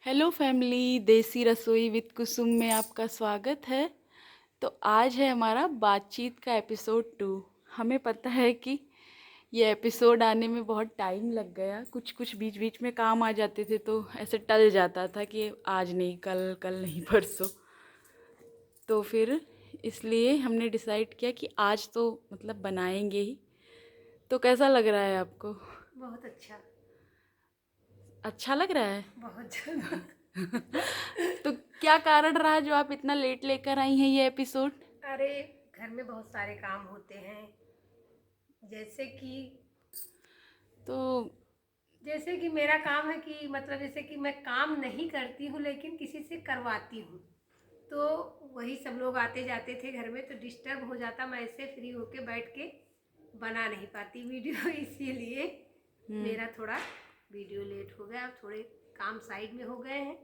Hello family, देसी रसोई with कुसुम में आपका स्वागत है। तो आज है हमारा बातचीत का एपिसोड 2। हमें पता है कि ये एपिसोड आने में बहुत टाइम लग गया, कुछ कुछ बीच बीच में काम आ जाते थे तो ऐसे टल जाता था कि आज नहीं, कल, कल नहीं, परसों। तो फिर इसलिए हमने डिसाइड किया कि आज तो मतलब बनाएंगे ही। तो कैसा लग रहा है आपको? बहुत अच्छा। अच्छा लग रहा है? बहुत ज़्यादा। तो क्या कारण रहा जो आप इतना लेट लेकर आई हैं ये एपिसोड? अरे, घर में बहुत सारे काम होते हैं। जैसे कि तो जैसे कि मेरा काम है कि मतलब जैसे कि मैं काम नहीं करती हूँ लेकिन किसी से करवाती हूँ। तो वही सब लोग आते जाते थे घर में तो डिस्टर्ब हो जाता, मैं ऐसे फ्री होके बैठ के बना नहीं पाती वीडियो इसीलिए मेरा थोड़ा वीडियो लेट हो गया। अब थोड़े काम साइड में हो गए हैं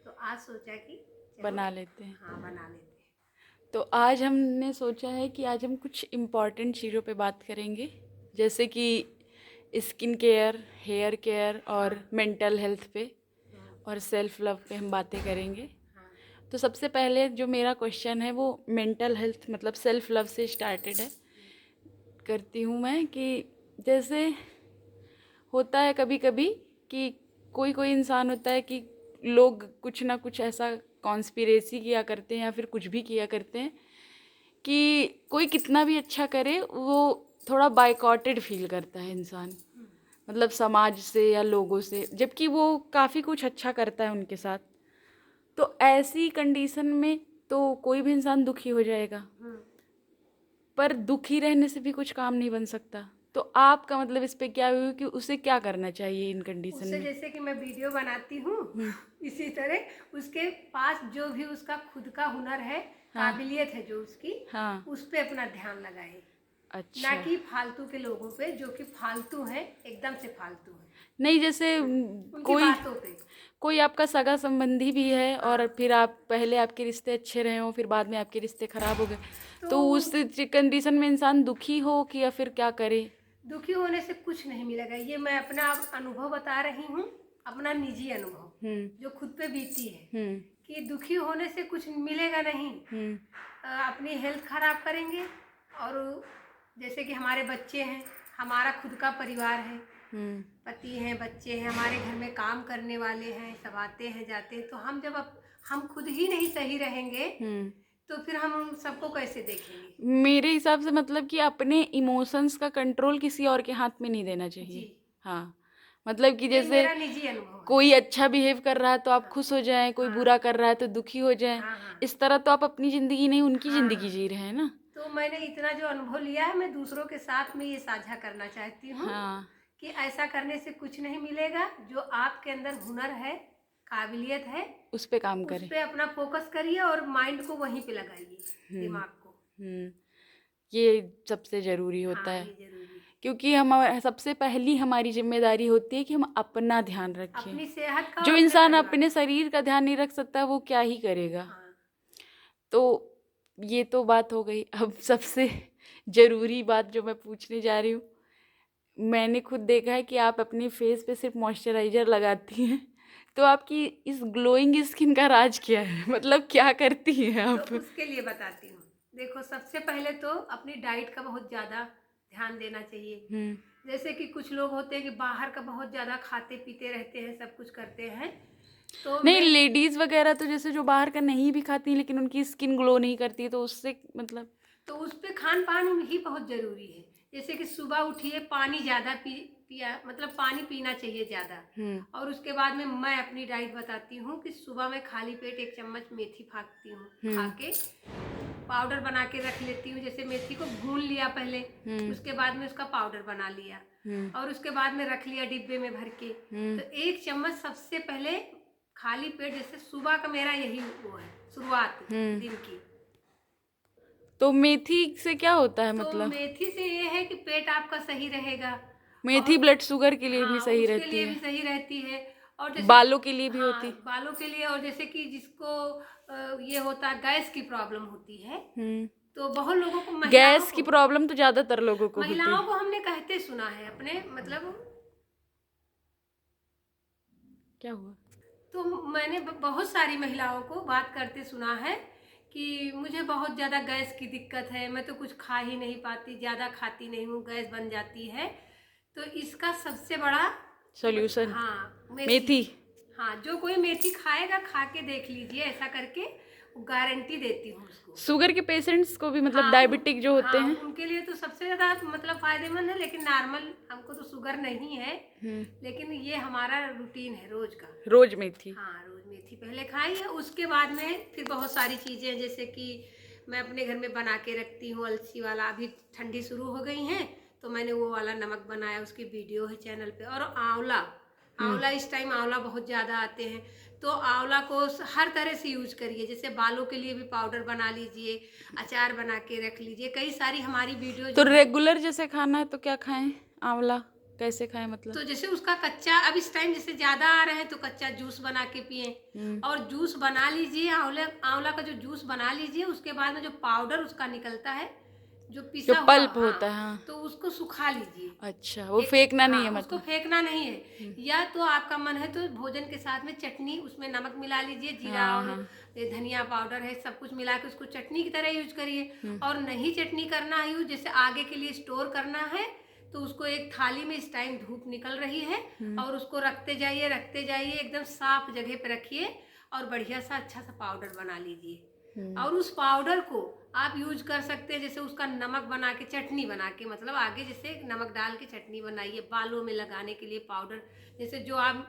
तो आज सोचा कि चलो, बना लेते हैं। हाँ, बना लेते हैं। तो आज हमने सोचा है कि आज हम कुछ इम्पॉर्टेंट चीज़ों पे बात करेंगे, जैसे कि स्किन केयर, हेयर केयर और हाँ। मेंटल हेल्थ पे हाँ। और सेल्फ लव पे हम बातें करेंगे। हाँ। तो सबसे पहले जो मेरा क्वेश्चन है वो मेंटल हेल्थ मतलब सेल्फ लव से स्टार्टेड है। करती हूँ मैं कि जैसे होता है कभी कभी कि कोई कोई इंसान होता है कि लोग कुछ ना कुछ ऐसा कॉन्स्पिरेसी किया करते हैं या फिर कुछ भी किया करते हैं कि कोई कितना भी अच्छा करे वो थोड़ा बायकॉटेड फील करता है इंसान, मतलब समाज से या लोगों से, जबकि वो काफ़ी कुछ अच्छा करता है उनके साथ। तो ऐसी कंडीशन में तो कोई भी इंसान दुखी हो जाएगा, पर दुखी रहने से भी कुछ काम नहीं बन सकता। तो आपका मतलब इस पे क्या हुआ कि उसे क्या करना चाहिए इन कंडीशन उससे में? जैसे कि मैं वीडियो बनाती हूँ हम्म। इसी तरह उसके पास जो भी उसका खुद का हुनर है, हाँ। काबिलियत है जो उसकी, हाँ। उस पे अपना ध्यान लगाए। ना अच्छा। कि फालतू के लोगों पे जो कि फालतू हैं, एकदम से फालतू हैं। नहीं, जैसे उनकी कोई बातों पे। कोई आपका सगा संबंधी भी है और हाँ। फिर आप पहले आपके रिश्ते अच्छे रहे हो, फिर बाद में आपके रिश्ते खराब हो गए, तो तो उस कंडीशन में इंसान दुखी हो कि या फिर क्या करे? दुखी होने से कुछ नहीं मिलेगा। ये मैं अपना अनुभव बता रही हूँ, अपना निजी अनुभव हम्म। जो खुद पे बीती है हम्म। कि दुखी होने से कुछ मिलेगा नहीं। हम्म। अपनी हेल्थ खराब करेंगे और जैसे कि हमारे बच्चे हैं, हमारा खुद का परिवार है, हम्म। पति हैं, बच्चे हैं, हमारे घर में काम करने वाले हैं, सब आते हैं जाते हैं। तो हम जब हम खुद ही नहीं सही रहेंगे हम्म। तो फिर हम सबको कैसे देखेंगे? मेरे हिसाब से मतलब कि अपने इमोशंस का कंट्रोल किसी और के हाथ में नहीं देना जी, चाहिए। हाँ, मतलब कि ये जैसे मेरा निजी अनुभव है। कोई अच्छा बिहेव कर रहा है तो आप हाँ। खुश हो जाएं, कोई हाँ। बुरा कर रहा है तो दुखी हो जाएं। हाँ। हाँ। इस तरह तो आप अपनी ज़िंदगी नहीं, उनकी हाँ। ज़िंदगी हाँ। जी रहे हैं ना। तो मैंने इतना जो अनुभव लिया है मैं दूसरों के साथ में ये साझा करना चाहती हूँ हाँ। कि ऐसा करने से कुछ नहीं मिलेगा। जो आपके अंदर हुनर है, काबिलियत है, उस पे काम उस करें। पे अपना फोकस करिए और माइंड को वहीं पे लगाइए, हम्म। दिमाग को। हम्म। ये सबसे ज़रूरी होता हाँ, है, ये जरूरी है। क्योंकि हम सबसे पहली हमारी जिम्मेदारी होती है कि हम अपना ध्यान रखें। अपनी सेहत का और जो अपने इंसान परिवार अपने का। शरीर का ध्यान नहीं रख सकता वो क्या ही करेगा? हाँ। तो ये तो बात हो गई। अब सबसे ज़रूरी बात जो मैं पूछने जा रही हूँ, मैंने खुद देखा है कि आप अपने फेस पे सिर्फ मॉइस्चराइज़र लगाती हैं, तो आपकी इस ग्लोइंग स्किन का राज क्या है? मतलब क्या करती हैं तो आप? उसके लिए बताती हूँ। देखो, सबसे पहले तो अपनी डाइट का बहुत ज़्यादा ध्यान देना चाहिए। हम्म। जैसे कि कुछ लोग होते हैं कि बाहर का बहुत ज़्यादा खाते पीते रहते हैं, सब कुछ करते हैं। तो नहीं, मैं लेडीज़ वगैरह तो जैसे जो बाहर का नहीं भी खाती लेकिन उनकी स्किन ग्लो नहीं करती, तो उससे मतलब तो उस पे खान पान ही बहुत ज़रूरी है। जैसे कि सुबह उठिए, पानी ज़्यादा पिया, मतलब पानी पीना चाहिए ज़्यादा। हम्म। और उसके बाद में मैं अपनी डाइट बताती हूँ कि सुबह में खाली पेट 1 चम्मच मेथी फाँकती हूँ, खा हम्म। के पाउडर बना के रख लेती हूँ। जैसे मेथी को भून लिया पहले, हम्म। उसके बाद में उसका पाउडर बना लिया हम्म। और उसके बाद में रख लिया डिब्बे में भर के। हम्म। तो 1 चम्मच सबसे पहले खाली पेट, जैसे सुबह का मेरा यही वो है शुरुआत हम्म। दिन की। तो मेथी से क्या होता है तो मतलब? मेथी से ये है कि पेट आपका सही रहेगा। मेथी और ब्लड शुगर के लिए भी हाँ, सही उसके रहती लिए भी है, सही रहती है। और जैसे, बालों के लिए भी हाँ, होती। बालों के लिए। और जैसे कि जिसको ये होता है, गैस की प्रॉब्लम होती है, हम्म। तो बहुत लोगों को, गैस की प्रॉब्लम तो ज़्यादातर लोगों को होती महिलाओं है। को हमने कहते सुना है अपने, मतलब। क्या हुआ? तो मैंने बहुत सारी महिलाओं को बात करते सुना है कि मुझे बहुत ज़्यादा गैस की दिक्कत है, मैं तो कुछ खा ही नहीं पाती, ज़्यादा खाती नहीं हूँ, गैस बन जाती है। तो इसका सबसे बड़ा सॉल्यूशन हाँ मेथी। हाँ, जो कोई मेथी खाएगा खा के देख लीजिए, ऐसा करके गारंटी देती हूँ उसको। शुगर के पेशेंट्स को भी मतलब हाँ, डायबिटिक जो होते हाँ, हैं उनके लिए तो सबसे ज़्यादा मतलब फायदेमंद है, लेकिन नॉर्मल हमको तो शुगर नहीं है, लेकिन ये हमारा रूटीन है रोज का। रोज मेथी। हाँ, रोज मेथी पहले खाई है, उसके बाद में फिर बहुत सारी चीज़ें हैं, जैसे कि मैं अपने घर में बना के रखती हूँ अलसी वाला। अभी ठंडी शुरू हो गई है तो मैंने वो वाला नमक बनाया, उसकी वीडियो है चैनल पे। और आंवला, आंवला इस टाइम आंवला बहुत ज़्यादा आते हैं, तो आंवला को हर तरह से यूज करिए। जैसे बालों के लिए भी पाउडर बना लीजिए, अचार बना के रख लीजिए। कई सारी हमारी वीडियो तो रेगुलर जैसे खाना है तो क्या खाएं? आंवला कैसे खाएं मतलब? तो जैसे उसका कच्चा, अब इस टाइम जैसे ज्यादा आ रहे हैं तो कच्चा जूस बना के पिए, और जूस बना लीजिए। आंवला का जो जूस बना लीजिए, उसके बाद में जो पाउडर उसका निकलता है, जो जो पिसा हुआ, पल्प हाँ, होता है, हाँ। तो उसको सुखा लीजिए। अच्छा, वो फेंकना नहीं है हाँ, उसको मतलब? फेंकना नहीं है। या तो आपका मन है तो भोजन के साथ में चटनी, उसमें नमक मिला लीजिए, जीरा हाँ और हाँ। ये धनिया पाउडर है, सब कुछ मिला के उसको चटनी की तरह यूज करिए। और नहीं चटनी करना है यूज, जैसे आगे के लिए स्टोर करना है, तो उसको एक थाली में, इस टाइम धूप निकल रही है, और उसको रखते जाइए, एकदम साफ जगह पे रखिए, और बढ़िया सा अच्छा सा पाउडर बना लीजिए। और उस पाउडर को आप यूज कर सकते हैं, जैसे उसका नमक बना के, चटनी बना के, मतलब आगे जैसे नमक डाल के चटनी बनाइए। बालों में लगाने के लिए पाउडर, जैसे जो आप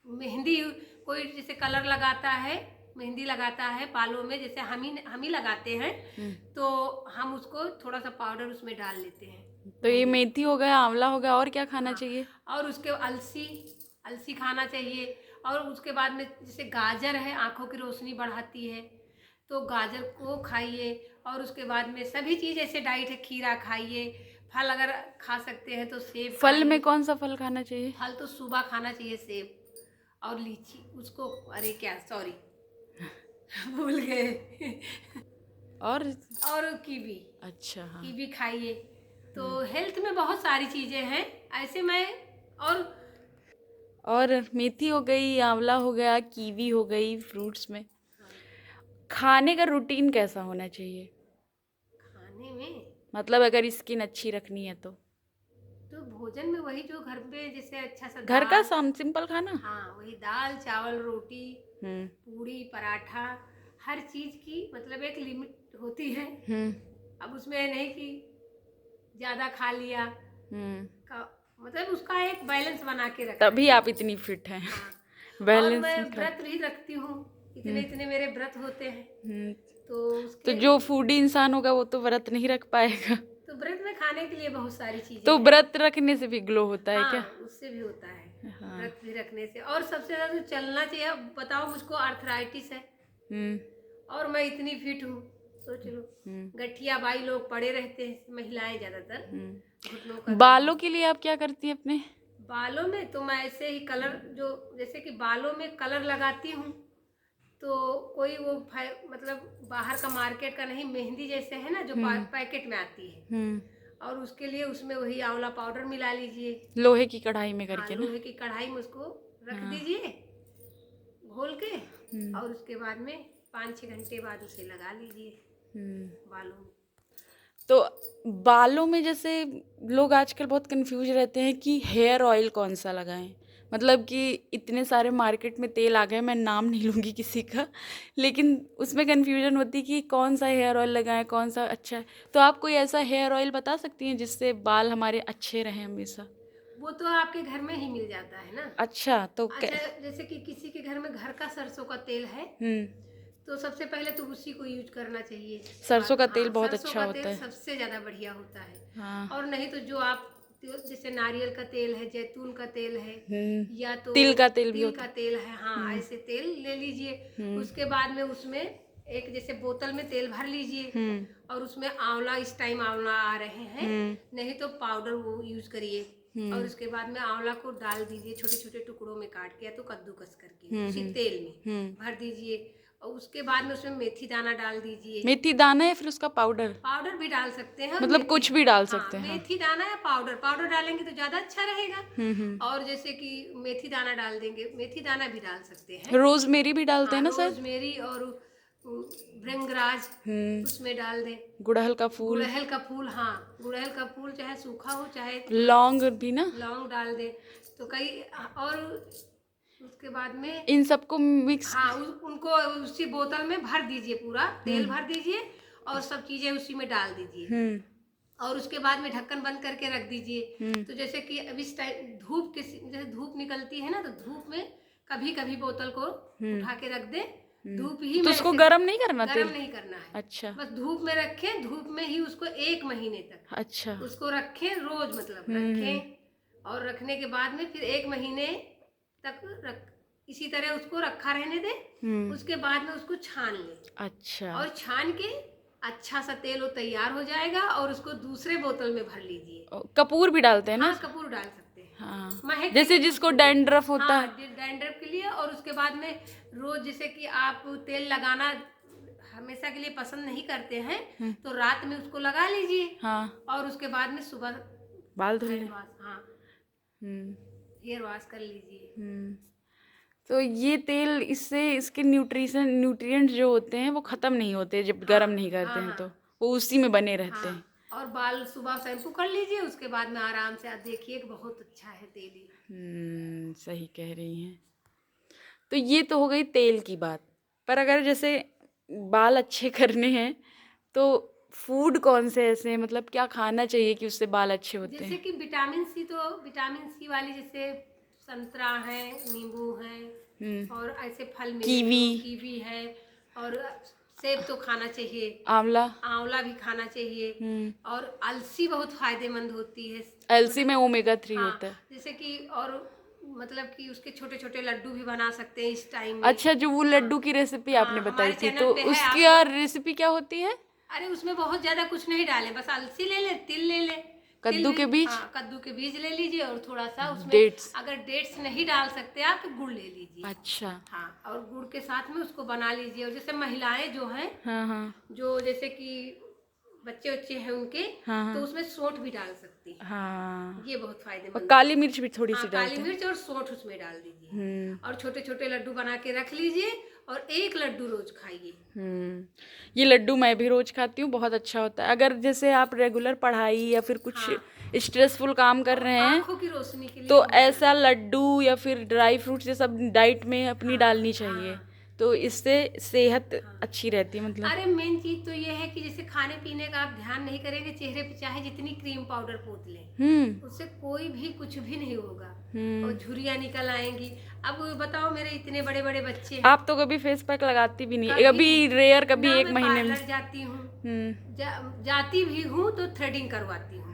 मेहंदी, कोई जैसे कलर लगाता है, मेहंदी लगाता है बालों में, जैसे हम ही लगाते हैं, तो हम उसको थोड़ा सा पाउडर उसमें डाल लेते हैं। तो ये मेथी हो गया, आंवला हो गया, और क्या खाना चाहिए? और उसके अलसी खाना चाहिए। और उसके बाद में जैसे गाजर है, आंखों की रोशनी बढ़ाती है, तो गाजर को खाइए। और उसके बाद में सभी चीज़ ऐसे डाइट है, खीरा खाइए, फल अगर खा सकते हैं तो सेब फल खाइए। में कौन सा फल खाना चाहिए? फल तो सुबह खाना चाहिए, सेब और लीची, उसको, अरे क्या, सॉरी भूल गए और कीवी, अच्छा, हाँ। कीवी खाइए। तो हेल्थ में बहुत सारी चीज़ें हैं ऐसे। मैं और मेथी हो गई, आंवला हो गया, कीवी हो गई, फ्रूट्स में खाने का रूटीन कैसा होना चाहिए? खाने में मतलब अगर स्किन अच्छी रखनी है तो भोजन में वही जो घर पे जैसे अच्छा सा घर का दाल, सिंपल खाना। हाँ, वही दाल चावल रोटी हम्म पूड़ी पराठा, हर चीज की मतलब एक लिमिट होती है। हम्म अब उसमें नहीं कि ज्यादा खा लिया हम्म का, मतलब उसका एक बैलेंस बना के रखना तभी चाहिए। आप इतनी फिट हैं। हाँ, और बैलेंस मैं में खा। व्रत भी रखती हूँ, इतने इतने मेरे व्रत होते हैं। हम्म तो तो उसके जो फूडी इंसान होगा वो तो व्रत नहीं रख पाएगा। तो व्रत में खाने के लिए बहुत सारी चीजें तो हैं। व्रत रखने से भी ग्लो होता है क्या? हाँ, उससे भी होता है, हाँ। व्रत भी रखने से। और सबसे ज्यादा तो चलना चाहिए। अब बताओ, मुझको आर्थराइटिस है हम्म और मैं इतनी फिट हूँ, सोच लो। गठिया बाई लोग पड़े रहते हैं, महिलाएं ज्यादातर, घुटनों का दर्द। बालों के लिए आप क्या करती हैं अपने? बालों में तो मैं ऐसे ही कलर, जो जैसे कि बालों में कलर लगाती हूँ, तो कोई वो मतलब बाहर का मार्केट का नहीं, मेहंदी जैसे है ना, जो पैकेट में आती है, और उसके लिए उसमें वही आंवला पाउडर मिला लीजिए, लोहे की कढ़ाई में हाँ, करके ना? लोहे की कढ़ाई में उसको रख दीजिए घोल के, और उसके बाद में 5-6 घंटे बाद उसे लगा लीजिए बालों में। तो बालों में जैसे लोग आजकल बहुत कंफ्यूज रहते हैं कि हेयर ऑयल कौन सा लगाएं। मतलब कि इतने सारे मार्केट में तेल आ गए, मैं नाम नहीं लूँगी किसी का, लेकिन उसमें कंफ्यूजन होती है कि कौन सा हेयर ऑयल लगाएं, कौन सा अच्छा है। तो आप कोई ऐसा हेयर ऑयल बता सकती हैं जिससे बाल हमारे अच्छे रहें हमेशा? वो तो आपके घर में ही मिल जाता है ना। अच्छा, तो अच्छा, जैसे कि किसी के घर में घर का सरसों का तेल है, तो सबसे पहले तो उसी को यूज करना चाहिए। सरसों का तेल हाँ, बहुत सरसों अच्छा का होता तेल है। सबसे ज्यादा बढ़िया होता है। हाँ। और नहीं तो जो आप जैसे नारियल का तेल है, जैतून का तेल है, या तो तिल का तेल भी तिल होता का तेल है, हाँ, ऐसे तेल ले लीजिए। उसके बाद में उसमें एक जैसे बोतल में तेल भर लीजिए, और उसमें आंवला, इस टाइम आंवला आ रहे हैं, नहीं तो पाउडर वो यूज करिए। और उसके बाद में आंवला को डाल दीजिए छोटे छोटे टुकड़ों में काट के, या तो कद्दूकस करके उसी तेल में भर दीजिए। और उसके बाद में उसमें मेथी दाना डाल दीजिए। मेथी दाना या फिर उसका पाउडर? पाउडर भी डाल सकते हैं, मतलब कुछ भी डाल सकते हैं। मेथी दाना या पाउडर, पाउडर डालेंगे तो ज्यादा अच्छा रहेगा। और जैसे कि मेथी दाना डाल देंगे, मेथी दाना भी डाल सकते हैं। रोजमेरी भी डालते हैं ना सर? रोजमेरी और भृंगराज उसमें डाल दें। गुड़हल का फूल, गुड़हल का फूल, हाँ गुड़हल का फूल चाहे सूखा हो चाहे लौंग भी ना, लौंग डाल दे तो कई। और उसके बाद में इन सबको मिक्स, हाँ उनको उसी बोतल में भर दीजिए, पूरा तेल भर दीजिए और सब चीजें उसी में डाल दीजिए। और उसके बाद में ढक्कन बंद करके रख दीजिए। तो जैसे कि अभी इस टाइम धूप के जैसे धूप निकलती है ना, तो धूप में कभी कभी बोतल को उठा के रख दे, धूप ही तो में उसको गर्म नहीं करना, गर्म नहीं करना है। अच्छा, बस धूप में रखें, धूप में ही उसको 1 महीने तक अच्छा उसको रखें, रोज मतलब रखें। और रखने के बाद में फिर 1 महीने तक इसी तरह उसको रखा रहने दें। उसके बाद में उसको छान लें। अच्छा, और छान के अच्छा सा तेल वो तैयार हो जाएगा और उसको दूसरे बोतल में भर लीजिए। कपूर भी डालते हैं ना? हाँ कपूर डाल सकते हैं। हाँ, जैसे जिसको डैंड्रफ होता है, डैंड्रफ के लिए। और उसके बाद में रोज जैसे कि आप तेल लगाना हमेशा के लिए पसंद नहीं करते हैं तो रात में उसको लगा लीजिए। और उसके बाद में सुबह बाल धुल, हाँ हेयर वॉश कर लीजिए। तो ये तेल, इससे इसके न्यूट्रिएंट्स जो होते हैं वो खत्म नहीं होते जब गर्म नहीं करते हैं, तो वो उसी में बने रहते हैं। और बाल सुबह शैम्पू कर लीजिए, उसके बाद में आराम से आप देखिए बहुत अच्छा है तेल ही। सही कह रही हैं। तो ये तो हो गई तेल की बात, पर अगर जैसे बाल अच्छे करने हैं तो फूड कौन से ऐसे हैं, मतलब क्या खाना चाहिए कि उससे बाल अच्छे होते हैं? जैसे कि विटामिन सी, तो विटामिन सी वाली जैसे संतरा है, नींबू है, और ऐसे फल में कीवी है, और सेब तो खाना चाहिए, आंवला भी खाना चाहिए। और अलसी बहुत फायदेमंद होती है, अलसी में ओमेगा 3 होता है। जैसे कि और मतलब कि उसके छोटे छोटे लड्डू भी बना सकते हैं इस टाइम में। अच्छा, जो वो लड्डू की रेसिपी आपने बताई थी, तो उसकी रेसिपी क्या होती है? अरे उसमें बहुत ज्यादा कुछ नहीं डाले, बस अलसी ले ले, तिल ले ले, कद्दू के बीज, कद्दू के बीज ले लीजिए, और थोड़ा सा उसमें डेट्स, अगर डेट्स नहीं डाल सकते आप तो गुड़ ले लीजिए। अच्छा, हाँ, और गुड़ के साथ में उसको बना लीजिए। और जैसे महिलाएं जो हैं, जो जैसे कि बच्चे हैं उनके, तो उसमें सौंठ भी डाल सकती है। ये बहुत फायदेमंद। और काली मिर्च भी थोड़ी सी काली मिर्च और सौंठ उसमें डाल दीजिए, और छोटे छोटे लड्डू बना के रख लीजिए, और 1 लड्डू रोज खाइए। ये लड्डू मैं भी रोज खाती हूँ, बहुत अच्छा होता है। अगर जैसे आप रेगुलर पढ़ाई या फिर कुछ स्ट्रेसफुल काम कर रहे हैं, आँखों की रोशनी के लिए, तो ऐसा लड्डू या फिर ड्राई फ्रूट्स ये सब डाइट में अपनी डालनी चाहिए, तो इससे सेहत अच्छी रहती है। मतलब अरे मेन चीज तो ये है कि जैसे खाने पीने का आप ध्यान नहीं करेंगे, चेहरे पे चाहे जितनी क्रीम पाउडर पोत लें, उससे कोई भी कुछ भी नहीं होगा, और झुर्रियाँ निकल आएंगी। अब बताओ, मेरे इतने बड़े बड़े बच्चे हैं। आप तो कभी फेस पैक लगाती भी नहीं? कभी रेयर, कभी 1 महीने में जाती हूँ, जाती भी हूँ तो थ्रेडिंग करवाती हूँ,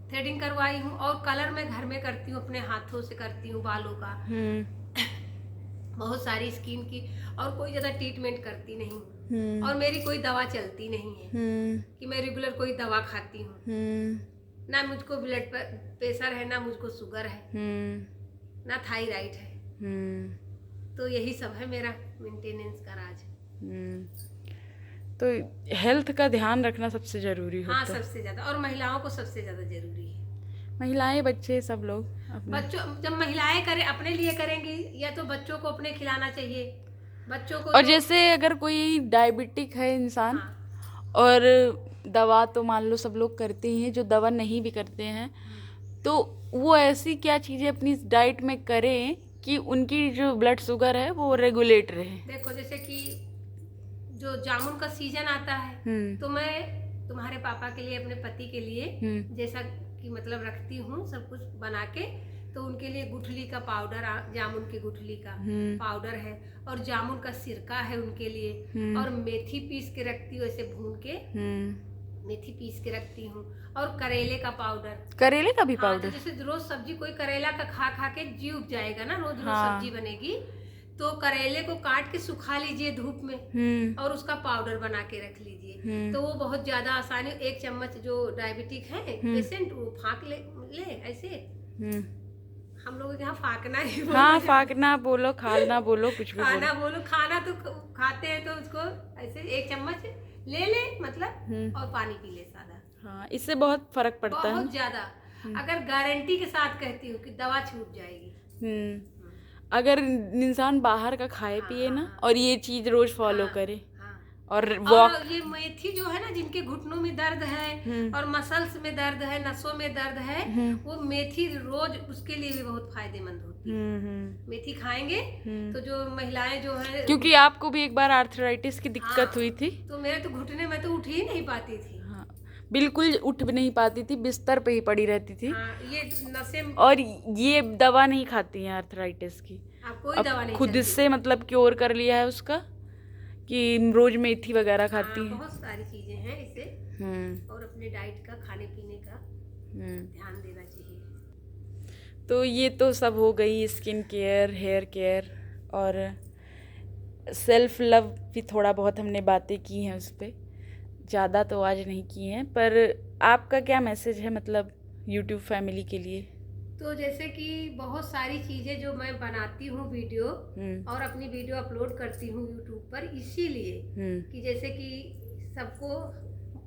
थ्रेडिंग करवाई हूँ, और कलर मैं घर में करती हूँ, अपने हाथों से करती हूँ बालों का। बहुत सारी स्किन की, और कोई ज्यादा ट्रीटमेंट करती नहीं, और मेरी कोई दवा चलती नहीं है कि मैं रेगुलर कोई दवा खाती हूँ। ना मुझको ब्लड प्रेशर है, ना मुझको शुगर है, ना थायराइड है। तो यही सब है मेरा मेंटेनेंस का राज। तो हेल्थ का ध्यान रखना सबसे जरूरी होता है। हाँ, सबसे ज्यादा, और महिलाओं को सबसे ज्यादा जरूरी है। महिलाएं, बच्चे, सब लोग। बच्चों, जब महिलाएं करें अपने लिए करेंगी, या तो बच्चों को अपने खिलाना चाहिए, बच्चों को। और जैसे अगर कोई डायबिटिक है इंसान, और दवा तो मान लो सब लोग करते ही हैं, जो दवा नहीं भी करते हैं, तो वो ऐसी क्या चीजें अपनी डाइट में करें कि उनकी जो ब्लड शुगर है वो रेगुलेट रहे? देखो, जैसे कि जो जामुन का सीजन आता है, तो मैं तुम्हारे पापा के लिए, अपने पति के लिए जैसा कि मतलब रखती हूँ सब कुछ बना के, तो उनके लिए गुठली का पाउडर, जामुन की गुठली का पाउडर है, और जामुन का सिरका है उनके लिए, और मेथी पीस के रखती हूँ, ऐसे भून के मेथी पीस के रखती हूँ, और करेले का पाउडर। करेले का भी पाउडर? तो जैसे रोज सब्जी, कोई करेला का खा खा के जी उब जाएगा ना, रोज रोज सब्जी बनेगी, तो करेले को काट के सुखा लीजिए धूप में, और उसका पाउडर बना के रख लीजिए, तो वो बहुत ज्यादा आसानी। 1 चम्मच जो डायबिटिक है पेशेंट, वो फाँक ले ऐसे, हम लोगों के यहाँ फाकना ही हाँ, फाकना बोलो, खाना बोलो, कुछ भी खाना बोलो। बोलो, खाना तो खाते हैं तो उसको ऐसे एक चम्मच ले मतलब और पानी पी ले सादा। हाँ, इससे बहुत फर्क पड़ता है बहुत ना। ज्यादा, अगर गारंटी के साथ कहती हूँ कि दवा छूट जाएगी। अगर इंसान बाहर का खाए पिए ना हाँ, और ये चीज रोज फॉलो हाँ, करे हाँ। और और वॉक। ये मेथी जो है ना, जिनके घुटनों में दर्द है और मसल्स में दर्द है, नसों में दर्द है, वो मेथी रोज उसके लिए भी बहुत फायदेमंद होती है। मेथी खाएंगे तो जो महिलाएं जो है, क्योंकि आपको भी एक बार आर्थराइटिस की दिक्कत हुई थी। तो मेरे तो घुटने में तो उठ ही नहीं पाती थी। हाँ, बिल्कुल उठ भी नहीं पाती थी, बिस्तर पे ही पड़ी रहती थी। हाँ, ये नसें। और ये दवा नहीं खाती हैं आर्थराइटिस की। आप कोई अब दवा नहीं खुद चलती। से मतलब क्योर कर लिया है उसका कि रोज मेथी वगैरह खाती है। बहुत सारी चीजें हैं इसे, और अपने डाइट का, खाने पीने का ध्यान देना चाहिए। तो ये तो सब हो गई स्किन केयर, हेयर केयर और सेल्फ लव भी थोड़ा बहुत हमने बातें की हैं उस पर। ज़्यादा तो आज नहीं की हैं, पर आपका क्या मैसेज है मतलब यूट्यूब फैमिली के लिए? तो जैसे कि बहुत सारी चीज़ें जो मैं बनाती हूँ वीडियो और अपनी वीडियो अपलोड करती हूँ यूट्यूब पर, इसीलिए कि जैसे कि सबको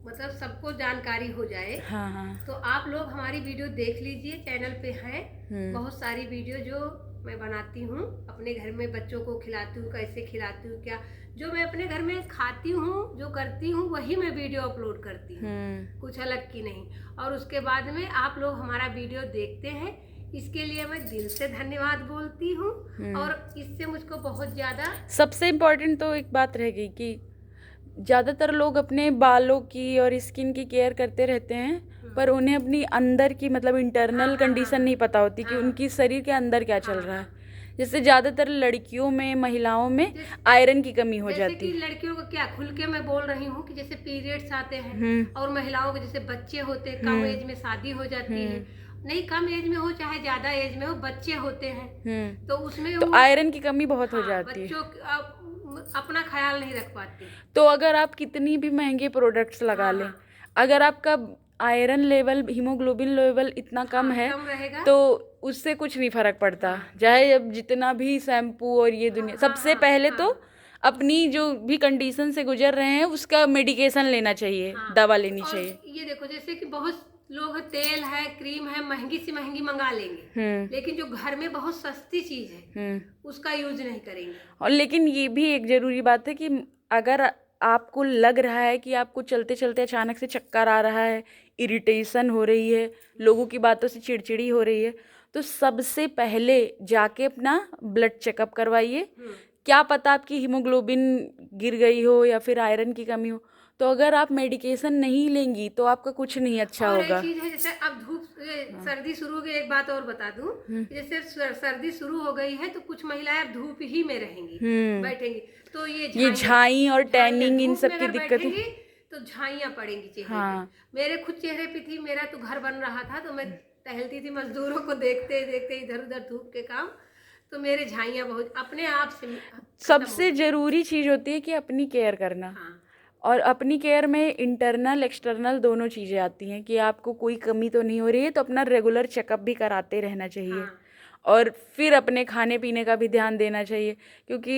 मतलब सबको जानकारी हो जाए। हाँ। तो आप लोग हमारी वीडियो देख लीजिए, चैनल पे है बहुत सारी वीडियो जो मैं बनाती हूँ। अपने घर में बच्चों को खिलाती हूँ, कैसे खिलाती हूँ, क्या जो मैं अपने घर में खाती हूँ, जो करती हूँ, वही मैं वीडियो अपलोड करती हूँ, कुछ अलग की नहीं। और उसके बाद में आप लोग हमारा वीडियो देखते हैं, इसके लिए मैं दिल से धन्यवाद बोलती हूँ। और इससे मुझको बहुत ज़्यादा सबसे इम्पोर्टेंट तो एक बात रह गई कि ज़्यादातर लोग अपने बालों की और स्किन की केयर करते रहते हैं, पर उन्हें अपनी अंदर की मतलब इंटरनल कंडीशन नहीं पता होती कि उनकी शरीर के अंदर क्या चल रहा है। जैसे ज़्यादातर लड़कियों में, महिलाओं में आयरन की कमी हो जाती है। जैसे कि लड़कियों को क्या खुल के मैं बोल रही हूँ कि जैसे पीरियड्स आते हैं, और महिलाओं के जैसे बच्चे होते हैं, कम एज में शादी हो जाती है, नहीं कम एज में हो चाहे ज्यादा एज में हो, बच्चे होते हैं, तो उसमें तो आयरन की कमी बहुत हो जाती है। बच्चों अपना ख्याल नहीं रख पाते। तो अगर आप कितनी भी महंगे प्रोडक्ट्स लगा लें, अगर आपका आयरन लेवल, हीमोग्लोबिन लेवल इतना कम है, कम रहेगा, तो उससे कुछ नहीं फर्क पड़ता। चाहे अब जितना भी शैम्पू और ये दुनिया, सबसे पहले तो अपनी जो भी कंडीशन से गुजर रहे हैं उसका मेडिकेशन लेना चाहिए, दवा लेनी चाहिए। ये देखो जैसे कि बहुत लोग तेल है, क्रीम है, महंगी से महंगी मंगा लेंगे, लेकिन जो घर में बहुत सस्ती चीज है उसका यूज नहीं करेंगे। और लेकिन ये भी एक जरूरी बात है कि अगर आपको लग रहा है कि आपको चलते चलते अचानक से चक्कर आ रहा है, इरिटेशन हो रही है, लोगों की बातों से चिड़चिड़ी हो रही है, तो सबसे पहले जाके अपना ब्लड चेकअप करवाइए। क्या पता आपकी हीमोग्लोबिन गिर गई हो या फिर आयरन की कमी हो। तो अगर आप मेडिकेशन नहीं लेंगी तो आपका कुछ नहीं अच्छा और होगा। एक चीज है, जैसे अब धूप सर्दी शुरू हो गई, एक बात और बता दूं, जैसे सर्दी शुरू हो गई है तो कुछ महिलाएं अब धूप ही में रहेंगी, बैठेंगी, तो ये झाई और टैनिंग इन सब की दिक्कतें, तो झाइयाँ पड़ेंगी चेहरे पे। मेरे खुद चेहरे पे थी, मेरा तो घर बन रहा था, तो मैं टहलती थी मजदूरों को देखते देखते इधर उधर धूप के काम, तो मेरे झाइयाँ बहुत अपने आप से। सबसे जरूरी चीज होती है कि अपनी केयर करना। और अपनी केयर में इंटरनल एक्सटर्नल दोनों चीज़ें आती हैं कि आपको कोई कमी तो नहीं हो रही है, तो अपना रेगुलर चेकअप भी कराते रहना चाहिए। और फिर अपने खाने पीने का भी ध्यान देना चाहिए, क्योंकि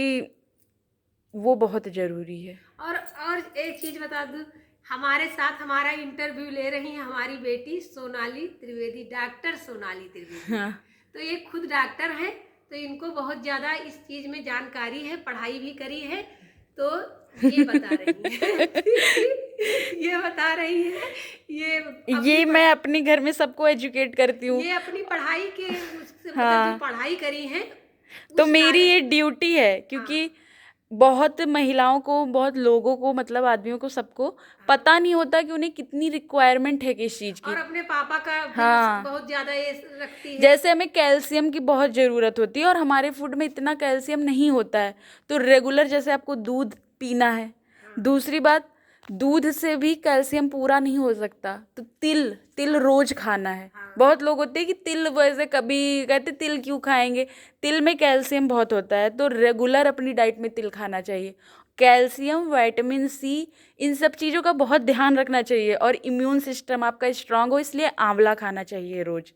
वो बहुत ज़रूरी है। और एक चीज़ बता दूँ, हमारे साथ हमारा इंटरव्यू ले रही है हमारी बेटी सोनाली त्रिवेदी, डॉक्टर सोनाली त्रिवेदी। तो ये खुद डॉक्टर है, तो इनको बहुत ज़्यादा इस चीज़ में जानकारी है, पढ़ाई भी करी है, तो ये बता रही है ये बता रही है, ये मैं अपने घर में सबको एजुकेट करती हूँ। ये अपनी पढ़ाई के मतलब जो पढ़ाई करी है, तो मेरी ये ड्यूटी है, क्योंकि बहुत महिलाओं को, बहुत लोगों को, मतलब आदमियों को, सबको पता नहीं होता कि उन्हें कितनी रिक्वायरमेंट है किस चीज़ की। और अपने पापा का बहुत ज़्यादा ये रखती है। जैसे हमें कैल्शियम की बहुत ज़रूरत होती है और हमारे फूड में इतना कैल्शियम नहीं होता है, तो रेगुलर जैसे आपको दूध पीना है। दूसरी बात, दूध से भी कैल्शियम पूरा नहीं हो सकता, तो तिल रोज खाना है। बहुत लोग होते हैं कि तिल, वैसे कभी कहते तिल क्यों खाएंगे, तिल में कैल्शियम बहुत होता है, तो रेगुलर अपनी डाइट में तिल खाना चाहिए। कैल्शियम, विटामिन सी, इन सब चीज़ों का बहुत ध्यान रखना चाहिए। और इम्यून सिस्टम आपका स्ट्रांग हो, इसलिए आंवला खाना चाहिए रोज।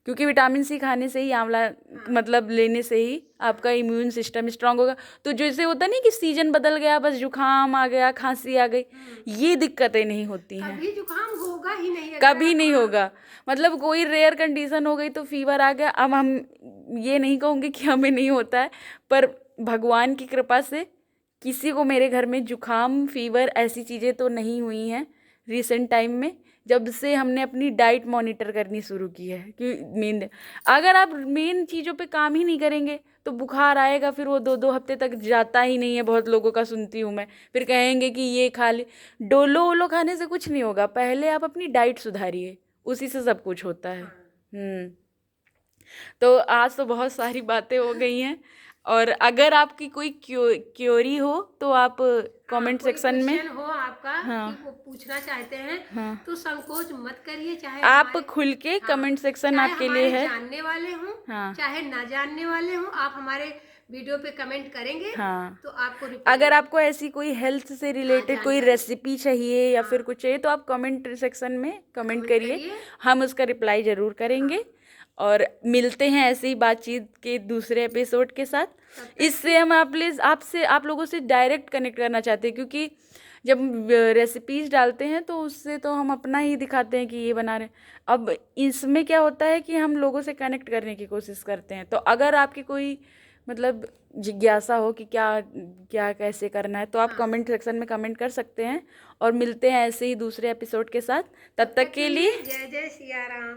क्योंकि विटामिन सी खाने से ही, आंवला मतलब लेने से ही आपका इम्यून सिस्टम स्ट्रांग होगा। तो जैसे होता नहीं कि सीजन बदल गया, बस जुकाम आ गया, खांसी आ गई, ये दिक्कतें नहीं होती हैं, कभी जुकाम होगा ही नहीं, कभी नहीं होगा। मतलब कोई रेयर कंडीशन हो गई तो फीवर आ गया, अब हम ये नहीं कहूँगे कि हमें नहीं होता है, पर भगवान की कृपा से किसी को मेरे घर में जुकाम, फीवर, ऐसी चीज़ें तो नहीं हुई हैं रिसेंट टाइम में, जब से हमने अपनी डाइट मॉनिटर करनी शुरू की है। कि अगर आप मेन चीज़ों पे काम ही नहीं करेंगे तो बुखार आएगा, फिर वो 2-2 हफ्ते तक जाता ही नहीं है। बहुत लोगों का सुनती हूँ मैं, फिर कहेंगे कि ये खा ले। डोलो वोलो खाने से कुछ नहीं होगा, पहले आप अपनी डाइट सुधारिए, उसी से सब कुछ होता है। तो आज तो बहुत सारी बातें हो गई हैं, और अगर आपकी कोई क्योरी हो तो आप कमेंट सेक्शन में, क्वेश्चन हो आपका कि वो पूछना चाहते हैं, तो संकोच मत करिए, चाहे आप खुल के कमेंट सेक्शन चाहे आपके लिए है। जानने वाले हों, चाहे ना जानने वाले हों, आप हमारे वीडियो पे कमेंट करेंगे तो आपको अगर आपको ऐसी कोई हेल्थ से रिलेटेड कोई रेसिपी चाहिए या फिर कुछ चाहिए, तो आप कमेंट सेक्शन में कमेंट करिए, हम उसका रिप्लाई ज़रूर करेंगे। और मिलते हैं ऐसे ही बातचीत के दूसरे एपिसोड के साथ। इससे हम आप लोगों से डायरेक्ट कनेक्ट करना चाहते हैं, क्योंकि जब रेसिपीज़ डालते हैं तो उससे तो हम अपना ही दिखाते हैं कि ये बना रहे हैं। अब इसमें क्या होता है कि हम लोगों से कनेक्ट करने की कोशिश करते हैं। तो अगर आपकी कोई मतलब जिज्ञासा हो कि क्या क्या कैसे करना है, तो आप कमेंट सेक्शन में कमेंट कर सकते हैं। और मिलते हैं ऐसे ही दूसरे एपिसोड के साथ। तब तक के लिए जय जय सिया राम।